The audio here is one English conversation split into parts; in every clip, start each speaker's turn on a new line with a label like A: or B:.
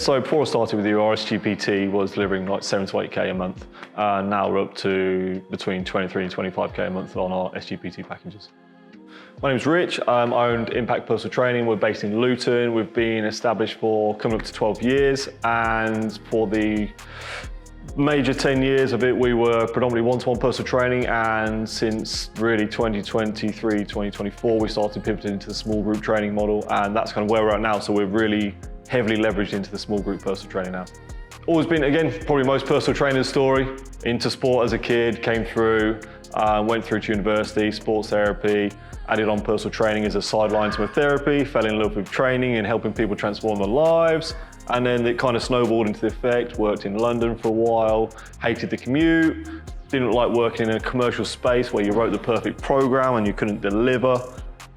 A: So before I started with you, our SGPT was delivering like 7 to 8K a month. Now we're up to between 23 and 25K a month on our SGPT packages. My name's Rich. I owned Impact Personal Training. We're based in Luton. We've been established for coming up to 12 years. And for the major 10 years of it, we were predominantly one-to-one personal training. And since really 2023, 2024, we started pivoting into the small group training model. And that's kind of where we're at now. So we're really heavily leveraged into the small group personal training now. Always been, again, probably most personal trainer's story. Into sport as a kid, came through, went through to university, sports therapy, added on personal training as a sideline to my therapy, fell in love with training and helping people transform their lives. And then it kind of snowballed into the effect, worked in London for a while, hated the commute, didn't like working in a commercial space where you wrote the perfect program and you couldn't deliver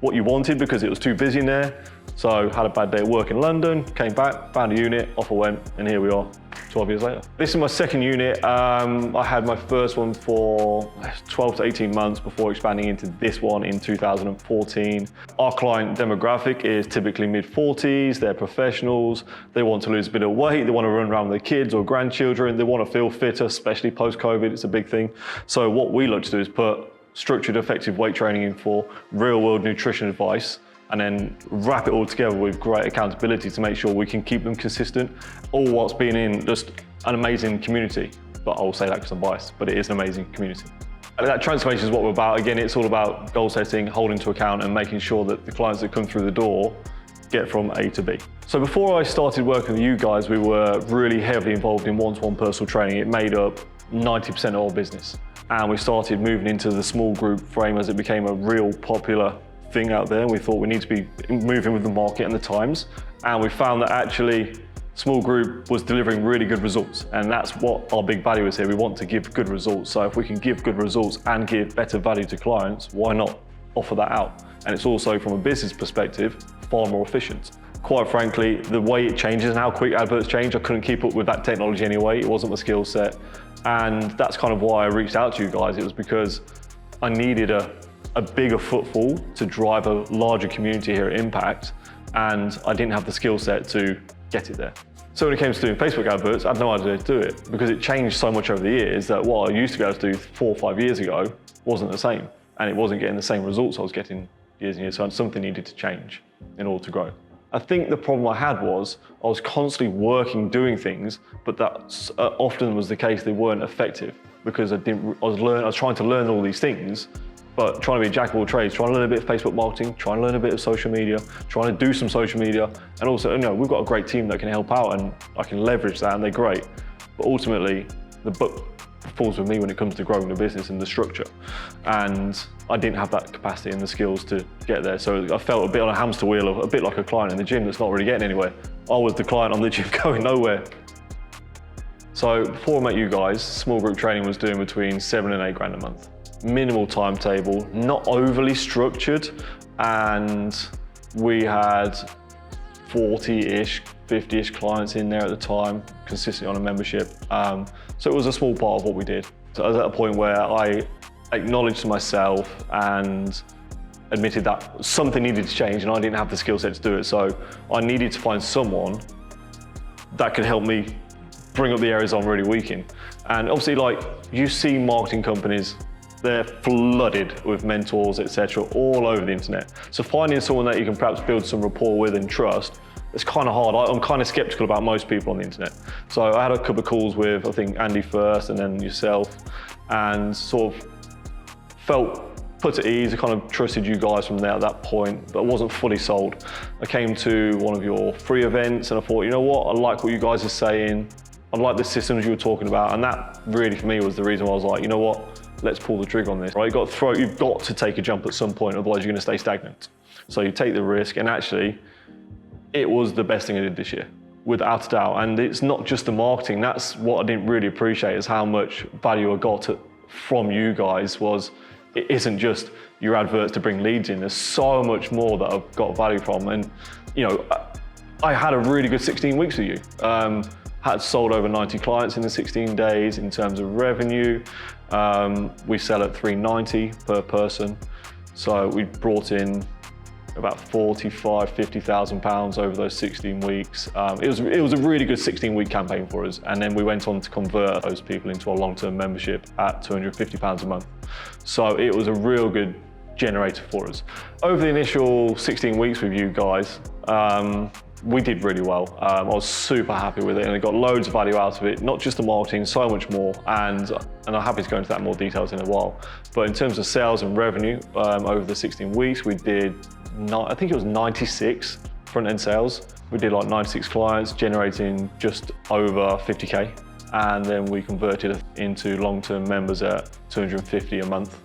A: what you wanted because it was too busy in there. So had a bad day at work in London, came back, found a unit, off I went, and here we are 12 years later. This is my second unit. I had my first one for 12 to 18 months before expanding into this one in 2014. Our client demographic is typically mid-40s, they're professionals, they want to lose a bit of weight, they want to run around with their kids or grandchildren, they want to feel fitter, especially post-COVID, it's a big thing. So what we like to do is put structured, effective weight training in for real-world nutrition advice, and then wrap it all together with great accountability to make sure we can keep them consistent, all whilst being in just an amazing community. But I'll say that because I'm biased, but it is an amazing community. And that transformation is what we're about. Again, it's all about goal setting, holding to account, and making sure that the clients that come through the door get from A to B. So before I started working with you guys, we were really heavily involved in one-to-one personal training. It made up 90% of our business. And we started moving into the small group frame as it became a real popular thing out there. We thought we need to be moving with the market and the times. And we found that actually small group was delivering really good results. And that's what our big value is here. We want to give good results. So if we can give good results and give better value to clients, why not offer that out? And it's also, from a business perspective, far more efficient. Quite frankly, the way it changes and how quick adverts change, I couldn't keep up with that technology anyway. It wasn't my skill set. And that's kind of why I reached out to you guys. It was because I needed a bigger footfall to drive a larger community here at Impact, and I didn't have the skill set to get it there. So when it came to doing Facebook adverts, I had no idea to do it because it changed so much over the years that what I used to be able to do 4 or 5 years ago wasn't the same, and it wasn't getting the same results I was getting years and years, so something needed to change in order to grow. I think the problem I had was I was constantly working, doing things, but that often was the case, they weren't effective because I was trying to learn all these things, but trying to be a jack of all trades, trying to learn a bit of Facebook marketing, trying to learn a bit of social media, trying to do some social media, and also, we've got a great team that can help out and I can leverage that and they're great. But ultimately, the book falls with me when it comes to growing the business and the structure. And I didn't have that capacity and the skills to get there. So I felt a bit on a hamster wheel, a bit like a client in the gym that's not really getting anywhere. I was the client on the gym going nowhere. So before I met you guys, small group training was doing between 7 and 8 grand a month. Minimal timetable, not overly structured, and we had 40-ish, 50-ish clients in there at the time, consistently on a membership. So it was a small part of what we did. So I was at a point where I acknowledged to myself and admitted that something needed to change and I didn't have the skill set to do it. So I needed to find someone that could help me bring up the areas I'm really weak in. And obviously, like, you see marketing companies, they're flooded with mentors, etc., all over the internet. So finding someone that you can perhaps build some rapport with and trust, it's kind of hard. I'm kind of skeptical about most people on the internet. So I had a couple of calls with, I think, Andy first and then yourself, and sort of put at ease. I kind of trusted you guys from there at that point, but I wasn't fully sold. I came to one of your free events and I thought, you know what, I like what you guys are saying. I like the systems you were talking about. And that really, for me, was the reason why I was like, you know what, let's pull the trigger on this. Right? You've got to take a jump at some point, otherwise you're going to stay stagnant. So you take the risk, and actually, it was the best thing I did this year, without a doubt. And it's not just the marketing. That's what I didn't really appreciate, is how much value I got from you guys. It isn't just your adverts to bring leads in. There's so much more that I've got value from. And I had a really good 16 weeks with you. Had sold over 90 clients in the 16 days. In terms of revenue, we sell at $390 per person. So we brought in about 45, 50,000 pounds over those 16 weeks. It was a really good 16-week campaign for us. And then we went on to convert those people into a long-term membership at 250 pounds a month. So it was a real good generator for us. Over the initial 16 weeks with you guys, we did really well. I was super happy with it, and I got loads of value out of it, not just the marketing, so much more, and I'm happy to go into that in more details in a while. But in terms of sales and revenue, over the 16 weeks, we did, I think it was 96 front-end sales. We did like 96 clients, generating just over 50K, and then we converted it into long-term members at 250 a month.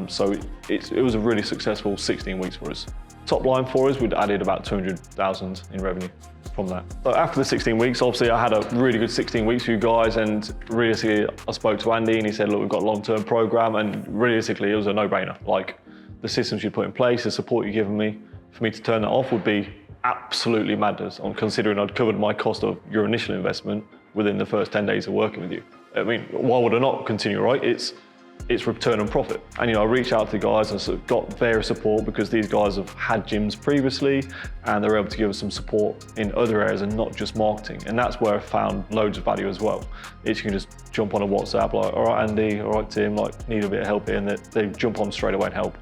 A: So it was a really successful 16 weeks for us. Top line for us, we'd added about 200,000 in revenue from that. So after the 16 weeks, obviously I had a really good 16 weeks for you guys, and realistically, I spoke to Andy and he said, look, we've got a long-term program, and realistically, it was a no-brainer. Like, the systems you put in place, the support you've given me, for me to turn that off would be absolutely madness, on considering I'd covered my cost of your initial investment within the first 10 days of working with you. I mean, why would I not continue, right? It's return on profit. And I reached out to the guys and sort of got various support, because these guys have had gyms previously and they're able to give us some support in other areas and not just marketing. And that's where I found loads of value as well. You can just jump on a WhatsApp, like, all right, Andy, all right, Tim, like, need a bit of help here, and they jump on straight away and help.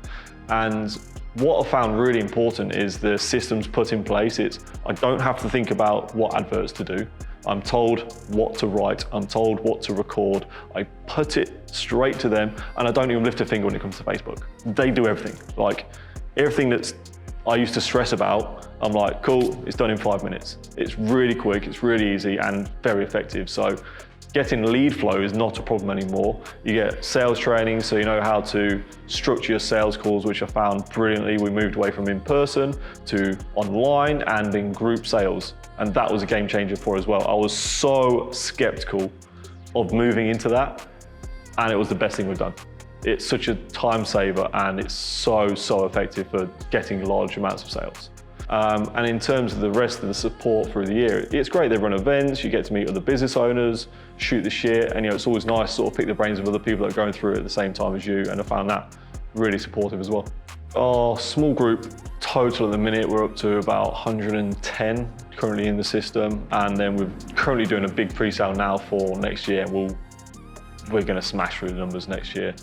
A: And what I found really important is the systems put in place. I don't have to think about what adverts to do. I'm told what to write, I'm told what to record. I put it straight to them, and I don't even lift a finger when it comes to Facebook. They do everything. Like, everything that I used to stress about, I'm like, cool, it's done in 5 minutes. It's really quick, it's really easy, and very effective. So getting lead flow is not a problem anymore. You get sales training, so you know how to structure your sales calls, which I found brilliantly. We moved away from in-person to online and in group sales. And that was a game changer for us as well. I was so skeptical of moving into that, and it was the best thing we've done. It's such a time saver, and it's so effective for getting large amounts of sales. And in terms of the rest of the support through the year, it's great. They run events, you get to meet other business owners, shoot the shit, and it's always nice to sort of pick the brains of other people that are going through it at the same time as you, and I found that really supportive as well. Our small group total at the minute, we're up to about 110 currently in the system, and then we're currently doing a big pre-sale now for next year. We're going to smash through the numbers next year.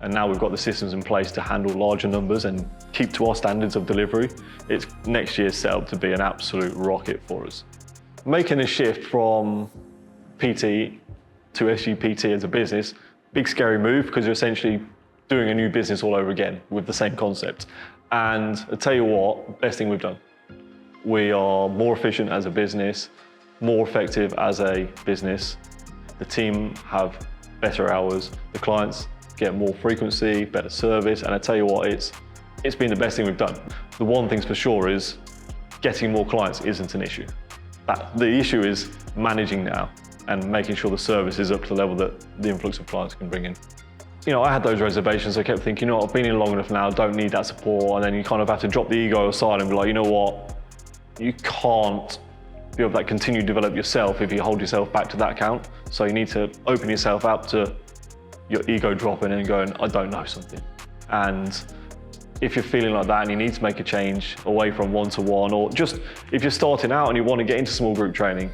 A: And now we've got the systems in place to handle larger numbers and keep to our standards of delivery. It's next year's set up to be an absolute rocket for us. Making a shift from PT to SGPT as a business, big scary move, because you're essentially doing a new business all over again with the same concept. And I tell you what, best thing we've done. We are more efficient as a business, more effective as a business. The team have better hours, the clients get more frequency, better service, and I tell you what, it's been the best thing we've done. The one thing's for sure is getting more clients isn't an issue. The issue is managing now and making sure the service is up to the level that the influx of clients can bring in. I had those reservations. I kept thinking, I've been in long enough now, don't need that support. And then you kind of have to drop the ego aside and be like, you know what? You can't be able to continue to develop yourself if you hold yourself back to that account. So you need to open yourself up to your ego dropping and going, I don't know something. And if you're feeling like that and you need to make a change away from one-to-one, or just if you're starting out and you want to get into small group training,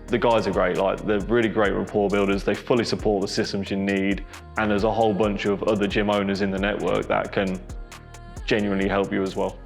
A: the guys are great. They're really great rapport builders. They fully support the systems you need. And there's a whole bunch of other gym owners in the network that can genuinely help you as well.